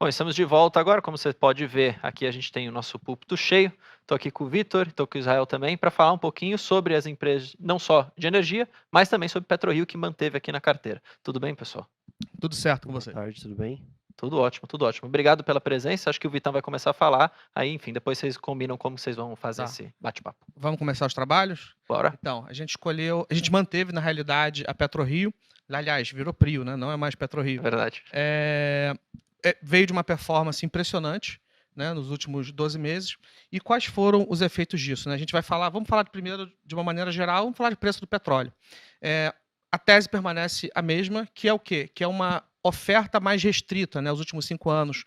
Bom, estamos de volta agora. Como você pode ver, aqui a gente tem o nosso púlpito cheio. Estou aqui com o Vitor, estou com o Israel também, para falar um pouquinho sobre as empresas, não só de energia, mas também sobre PetroRio, que manteve aqui na carteira. Tudo bem, pessoal? Tudo certo com Boa você? tarde, tudo bem? Tudo ótimo, tudo ótimo. Obrigado pela presença. Acho que o Vitão vai começar a falar. Aí, enfim, depois vocês combinam como vocês vão fazer Tá. esse bate-papo. Vamos começar os trabalhos? Bora? Então, a gente manteve, na realidade, a PetroRio. Aliás, virou Prio, né? Não é mais É PetroRio. verdade. Veio de uma performance impressionante, né, nos últimos 12 meses. E quais foram os efeitos disso? Né? A gente vai falar, vamos falar primeiro de uma maneira geral, vamos falar de preço do petróleo. A tese permanece a mesma, que é o quê? Que é uma oferta mais restrita. Né? Os últimos 5 anos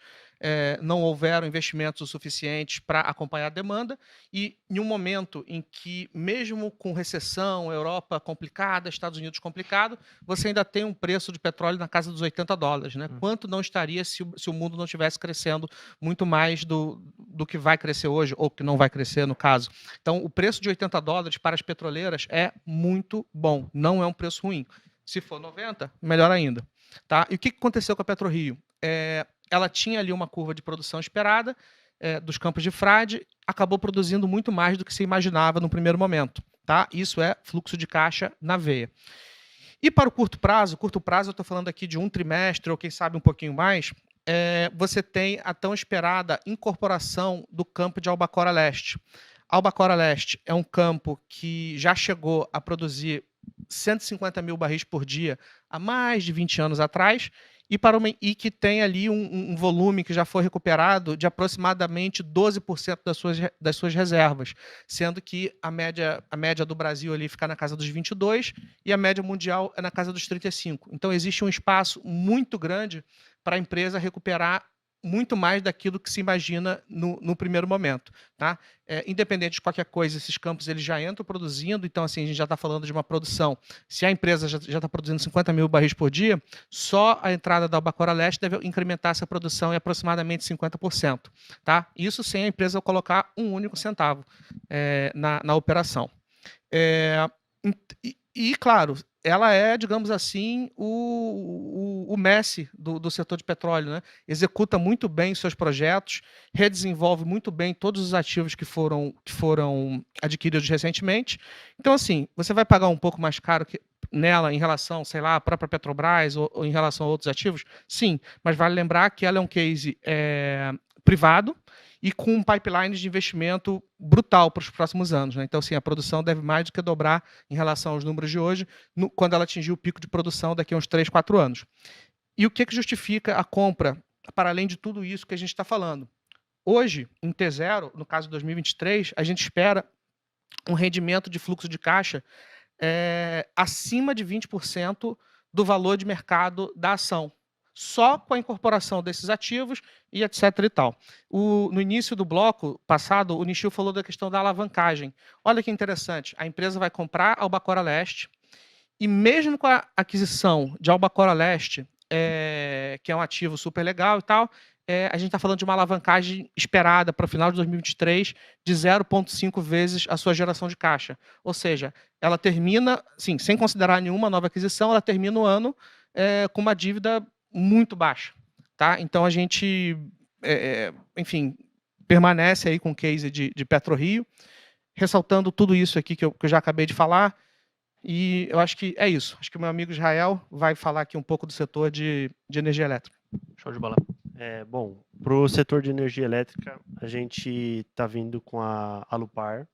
não houveram investimentos suficientes para acompanhar a demanda, e em um momento em que, mesmo com recessão, Europa complicada, Estados Unidos complicado, você ainda tem um preço de petróleo na casa dos $80. Né? Quanto não estaria se o mundo não estivesse crescendo muito mais do que vai crescer hoje, ou que não vai crescer, no caso. Então, o preço de $80 para as petroleiras é muito bom, não é um preço ruim. Se for 90, melhor ainda. Tá? E o que aconteceu com a PetroRio? Ela tinha ali uma curva de produção esperada dos campos de frade, acabou produzindo muito mais do que se imaginava no primeiro momento. Tá? Isso é fluxo de caixa na veia. E para o curto prazo eu estou falando aqui de um trimestre, ou quem sabe um pouquinho mais, você tem a tão esperada incorporação do campo de Albacora Leste. Albacora Leste é um campo que já chegou a produzir 150 mil barris por dia há mais de 20 anos atrás, e que tem ali um volume que já foi recuperado de aproximadamente 12% das suas reservas, sendo que a média do Brasil ali fica na casa dos 22 e a média mundial é na casa dos 35. Então, existe um espaço muito grande para a empresa recuperar muito mais daquilo que se imagina no primeiro momento. Tá? Independente de qualquer coisa, esses campos eles já entram produzindo, então assim, a gente já está falando de uma produção. Se a empresa já está produzindo 50 mil barris por dia, só a entrada da Albacora Leste deve incrementar essa produção em aproximadamente 50%. Tá? Isso sem a empresa colocar um único centavo na operação. Claro, ela é, digamos assim, o Messi do setor de petróleo. Né? Executa muito bem seus projetos, redesenvolve muito bem todos os ativos que foram adquiridos recentemente. Então, assim, você vai pagar um pouco mais caro nela em relação, sei lá, à própria Petrobras ou em relação a outros ativos? Sim, mas vale lembrar que ela é um case privado e com um pipeline de investimento brutal para os próximos anos. Né? Então, assim, a produção deve mais do que dobrar em relação aos números de hoje, quando ela atingir o pico de produção daqui a uns 3, 4 anos. E o que justifica a compra, para além de tudo isso que a gente está falando? Hoje, em T0, no caso de 2023, a gente espera um rendimento de fluxo de caixa acima de 20% do valor de mercado da ação, só com a incorporação desses ativos e etc. e tal. No início do bloco passado, o Nishio falou da questão da alavancagem. Olha que interessante, a empresa vai comprar a Albacora Leste, e mesmo com a aquisição de Albacora Leste, que é um ativo super legal e tal, a gente está falando de uma alavancagem esperada para o final de 2023 de 0,5 vezes a sua geração de caixa. Ou seja, ela termina, sim, sem considerar nenhuma nova aquisição, ela termina o ano com uma dívida muito baixa. Tá? Então, a gente, enfim, permanece aí com o case de PetroRio, ressaltando tudo isso aqui que eu já acabei de falar. E eu acho que é isso. Acho que o meu amigo Israel vai falar aqui um pouco do setor de energia elétrica. Show de bola. Bom, para o setor de energia elétrica, a gente está vindo com a Alupar.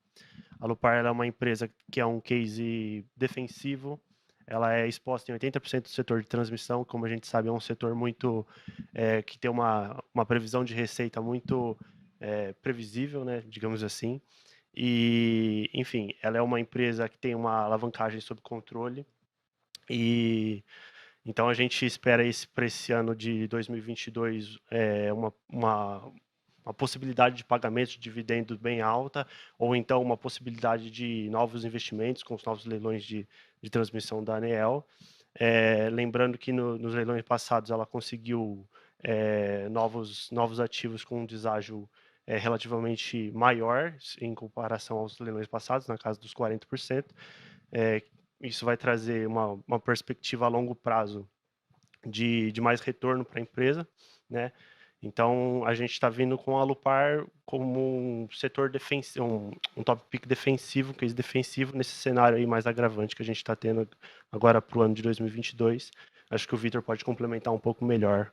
A Alupar ela é uma empresa que é um case defensivo. Ela é exposta em 80% do setor de transmissão, como a gente sabe, é um setor muito que tem uma previsão de receita muito previsível, né, digamos assim. E, enfim, ela é uma empresa que tem uma alavancagem sob controle. E então a gente espera para esse ano de 2022 uma possibilidade de pagamento de dividendos bem alta, ou então uma possibilidade de novos investimentos com os novos leilões de transmissão da ANEEL. Lembrando que nos leilões passados ela conseguiu novos ativos com um deságio relativamente maior em comparação aos leilões passados, na casa dos 40%. Isso vai trazer uma perspectiva a longo prazo de mais retorno para a empresa, né? Então, a gente está vindo com a Alupar como um setor defensivo, um top pick defensivo, case defensivo, nesse cenário aí mais agravante que a gente está tendo agora para o ano de 2022. Acho que o Vitor pode complementar um pouco melhor.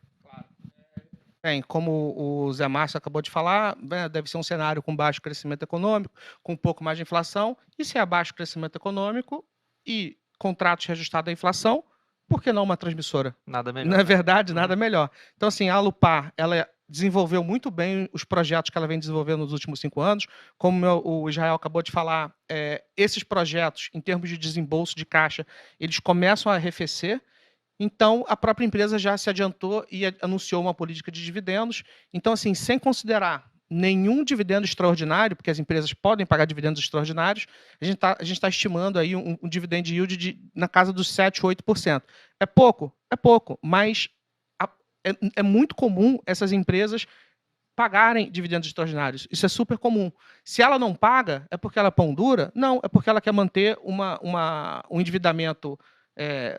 Bem, como o Zé Márcio acabou de falar, né, deve ser um cenário com baixo crescimento econômico, com um pouco mais de inflação, e se é baixo crescimento econômico e contratos reajustados à inflação, por que não uma transmissora? Nada melhor. Não é né? verdade? Nada melhor. Então, assim, a Alupar, ela desenvolveu muito bem os projetos que ela vem desenvolvendo nos últimos 5 anos. Como o Israel acabou de falar, esses projetos, em termos de desembolso de caixa, eles começam a arrefecer. Então, a própria empresa já se adiantou e anunciou uma política de dividendos. Então, assim, sem considerar nenhum dividendo extraordinário, porque as empresas podem pagar dividendos extraordinários, a gente tá estimando aí um dividend yield na casa dos 7%, 8%. É pouco, mas é muito comum essas empresas pagarem dividendos extraordinários. Isso é super comum. Se ela não paga, é porque ela é pão dura? Não, é porque ela quer manter um endividamento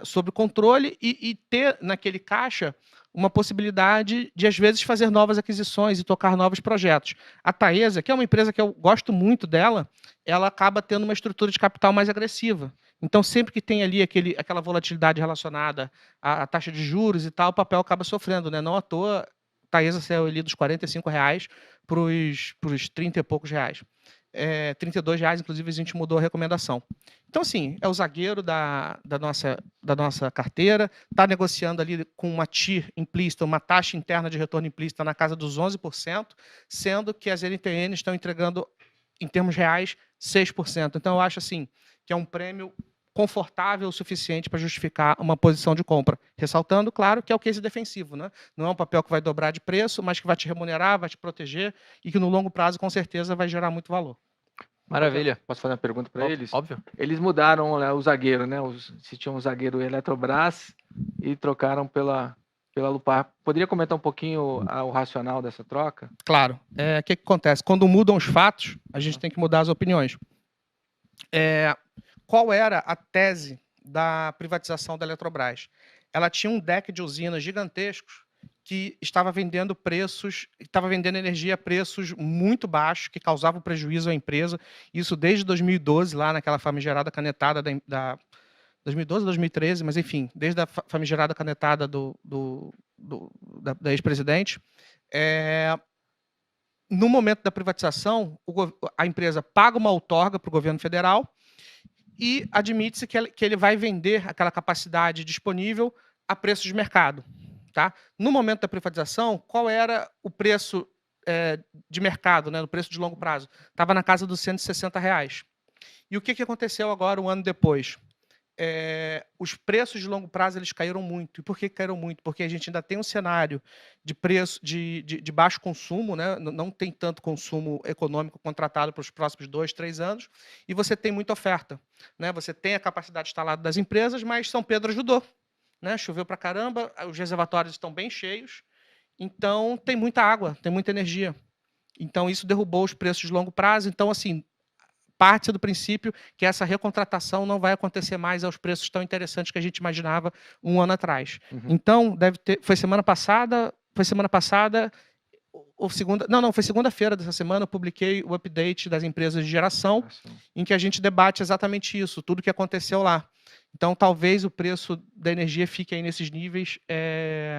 sob controle e ter naquele caixa uma possibilidade de, às vezes, fazer novas aquisições e tocar novos projetos. A Taesa, que é uma empresa que eu gosto muito dela, ela acaba tendo uma estrutura de capital mais agressiva. Então, sempre que tem ali aquela volatilidade relacionada à taxa de juros e tal, o papel acaba sofrendo, né? Não à toa, Taesa saiu ali dos R$ 45 para os 30 e poucos reais. R$ 32, inclusive, a gente mudou a recomendação. Então, assim, é o zagueiro da nossa carteira, está negociando ali com uma TIR implícita, uma taxa interna de retorno implícita na casa dos 11%, sendo que as NTNs estão entregando, em termos reais, 6%. Então, eu acho assim que é um prêmio confortável o suficiente para justificar uma posição de compra. Ressaltando, claro, que é o case defensivo, né? Não é um papel que vai dobrar de preço, mas que vai te remunerar, vai te proteger e que no longo prazo, com certeza, vai gerar muito valor. Maravilha. Posso fazer uma pergunta para eles? Óbvio. Eles mudaram o zagueiro, né? Se tinha um zagueiro Eletrobras e trocaram pela Alupar. Poderia comentar um pouquinho o racional dessa troca? Claro. O que acontece? Quando mudam os fatos, a gente tem que mudar as opiniões. Qual era a tese da privatização da Eletrobras? Ela tinha um deck de usinas gigantescos que estava vendendo energia a preços muito baixos, que causavam prejuízo à empresa. Isso desde 2012, lá naquela famigerada canetada 2012 ou 2013, mas enfim, desde a famigerada canetada da ex-presidente. No momento da privatização, a empresa paga uma outorga para o governo federal e admite-se que ele vai vender aquela capacidade disponível a preço de mercado. Tá? No momento da privatização, qual era o preço de mercado, né, o preço de longo prazo? Estava na casa dos R$160. E o que aconteceu agora, um ano depois? Os preços de longo prazo eles caíram muito. E por que caíram muito? Porque a gente ainda tem um cenário de preço de baixo consumo, né? Não tem tanto consumo econômico contratado para os próximos 2, 3 anos, e você tem muita oferta. Né? Você tem a capacidade instalada das empresas, mas São Pedro ajudou. Né? Choveu para caramba, os reservatórios estão bem cheios, então tem muita água, tem muita energia. Então isso derrubou os preços de longo prazo. Então, assim, parte do princípio que essa recontratação não vai acontecer mais aos preços tão interessantes que a gente imaginava um ano atrás. Então, foi semana passada, ou segunda, não, foi segunda-feira dessa semana, eu publiquei o update das empresas de geração, em que a gente debate exatamente isso, tudo que aconteceu lá. Então, talvez o preço da energia fique aí nesses níveis.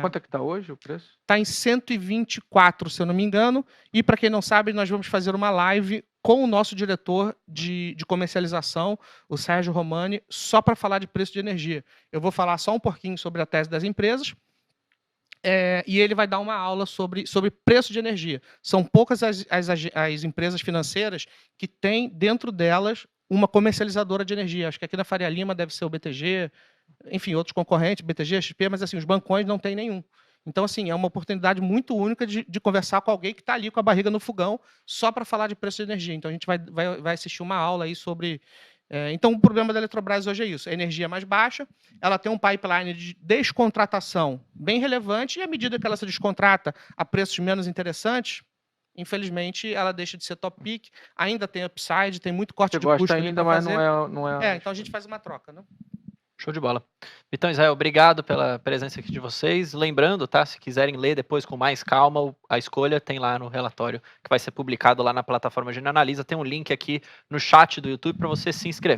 Quanto é que está hoje o preço? Está em 124, se eu não me engano. E, para quem não sabe, nós vamos fazer uma live com o nosso diretor de comercialização, o Sérgio Romani, só para falar de preço de energia. Eu vou falar só um pouquinho sobre a tese das empresas, e ele vai dar uma aula sobre preço de energia. São poucas as empresas financeiras que têm dentro delas uma comercializadora de energia. Acho que aqui na Faria Lima deve ser o BTG, enfim, outros concorrentes, BTG, XP, mas assim, os bancões não têm nenhum. Então, assim, é uma oportunidade muito única de conversar com alguém que está ali com a barriga no fogão só para falar de preço de energia. Então, a gente vai assistir uma aula aí sobre... Então, o problema da Eletrobras hoje é isso. A energia é mais baixa, ela tem um pipeline de descontratação bem relevante, e à medida que ela se descontrata a preços menos interessantes, infelizmente, ela deixa de ser top pick, ainda tem upside, tem muito corte de custo ainda, mas não é... Então a gente faz uma troca, né? Show de bola. Então, Israel, obrigado pela presença aqui de vocês. Lembrando, tá? Se quiserem ler depois com mais calma, a escolha tem lá no relatório que vai ser publicado lá na plataforma Genial Analisa. Tem um link aqui no chat do YouTube para você se inscrever.